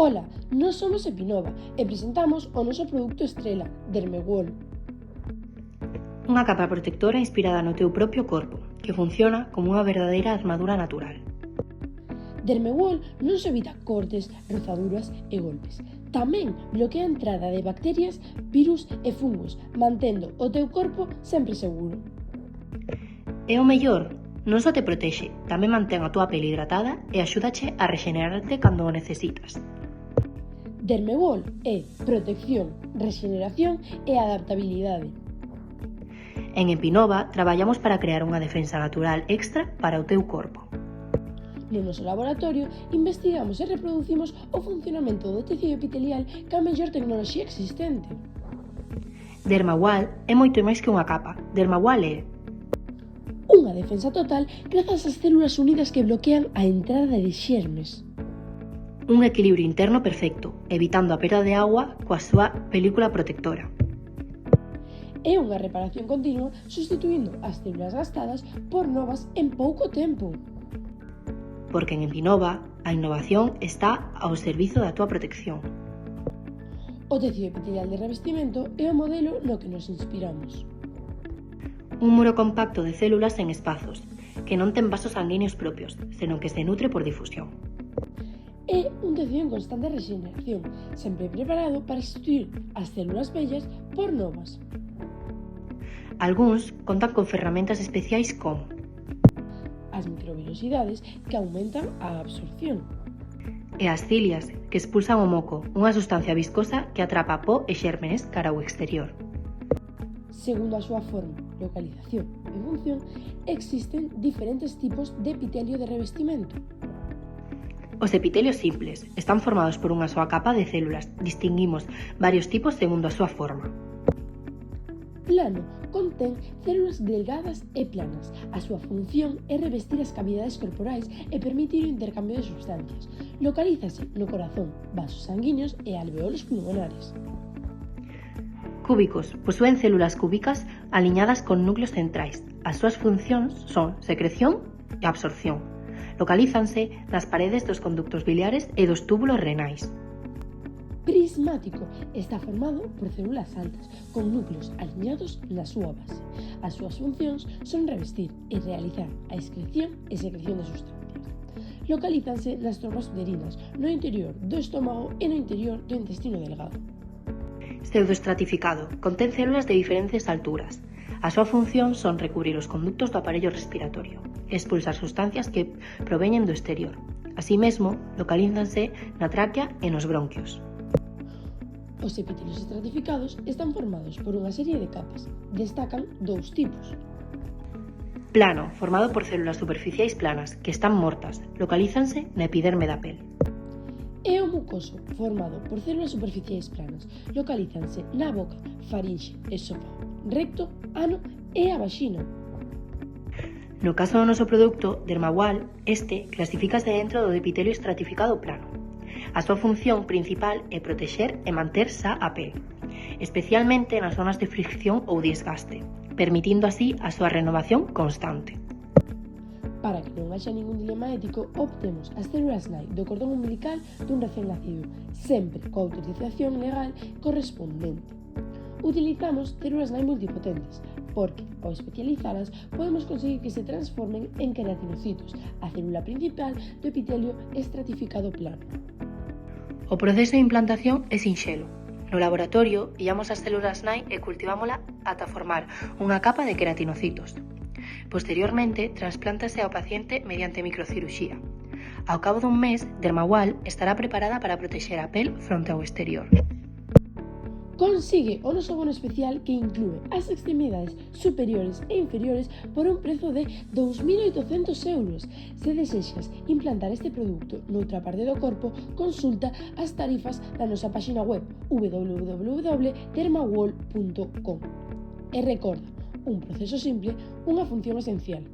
Ola, nós somos Epinova e presentamos o noso produto estrela, Dermewall. Unha capa protectora inspirada no teu propio corpo, que funciona como unha verdadeira armadura natural. Dermewall non só evita cortes, rozaduras e golpes. Tamén bloquea a entrada de bacterias, virus e fungos, mantendo o teu corpo sempre seguro. E o mellor, non só te protexe, tamén mantén a túa pele hidratada e axúdache a rexenerarte cando o necesitas. Dermewall é protección, rexeneración e adaptabilidade. En Epinova traballamos para crear unha defensa natural extra para o teu corpo. No noso laboratorio investigamos e reproducimos o funcionamento do tecido epitelial ca mellor tecnoloxía existente. Dermawall é moito máis que unha capa. Dermawall é unha defensa total grazas ás células unidas que bloquean a entrada de xermes. un equilibrio interno perfecto, evitando a perda de agua coa súa película protectora. É unha reparación continua sustituindo as células gastadas por novas en pouco tempo. Porque en Epinova a innovación está ao servizo da túa protección. O tecido epitelial de revestimento é o modelo no que nos inspiramos. Un muro compacto de células en espazos, que non ten vasos sanguíneos propios, senón que se nutre por difusión. É un tecido en constante rexeneración, sempre preparado para sustituir as células vellas por novas. Algúns contan con ferramentas especiais como As microvilosidades que aumentan a absorción. e as cilias, que expulsan o moco, unha sustancia viscosa que atrapa po e xérmenes cara ao exterior. Segundo a súa forma, localización e función, existen diferentes tipos de epitelio de revestimento. Os epitelios simples están formados por unha soa capa de células. Distinguimos varios tipos segundo a súa forma. Plano contén células delgadas e planas. A súa función é revestir as cavidades corporais e permitir o intercambio de sustancias. Localízase no corazón, vasos sanguíneos e alveolos pulmonares. Cúbicos posúen células cúbicas aliñadas con núcleos centrais. As súas funcións son secreción e absorción. Localízanse nas paredes dos conductos biliares e dos túbulos renais. Prismático está formado por células altas, con núcleos aliñados na súa base. As súas funcións son revestir e realizar a excreción e secreción de sustancias. Localízanse nas trompas uterinas, no interior do estómago e no interior do intestino delgado. Pseudoestratificado contén células de diferentes alturas. A súa función son recubrir os conductos do aparello respiratorio e expulsar sustancias que proveñen do exterior. Así mesmo, localízanse na tráquea e nos bronquios. Os epitelios estratificados están formados por unha serie de capas. Destacan dous tipos. Plano, formado por células superficiais planas que están mortas. Localízanse na epiderme da pel. E o mucoso, formado por células superficiais planas. Localízanse na boca, farinxe, esófago, recto, ano e a vaxina. No caso do noso produto, Dermawall, este clasifícase dentro do epitelio estratificado plano. A súa función principal é protexer e manter sa a pel, especialmente nas zonas de fricción ou desgaste, permitindo así a súa renovación constante. Para que non haxa ningún dilema ético, optemos as células NAI do cordón umbilical dun recén nacido, sempre coa autorización legal correspondente. Utilizamos células NAI multipotentes, porque, ao especializalas, podemos conseguir que se transformen en queratinocitos, a célula principal do epitelio estratificado plano. O proceso de implantación é sinxelo. No laboratorio, illamos as células NAI e cultivámola ata formar unha capa de queratinocitos. Posteriormente, trasplántase ao paciente mediante microcirurxía. Ao cabo dun mes, Dermawall estará preparada para protexer a pel fronte ao exterior. Consigue o noso bono especial que inclúe as extremidades superiores e inferiores por un prezo de 2.800 euros. Se desexas implantar este produto noutra parte do corpo, consulta as tarifas na nosa páxina web www.dermawall.com. E recorda, un proceso simple, unha función esencial.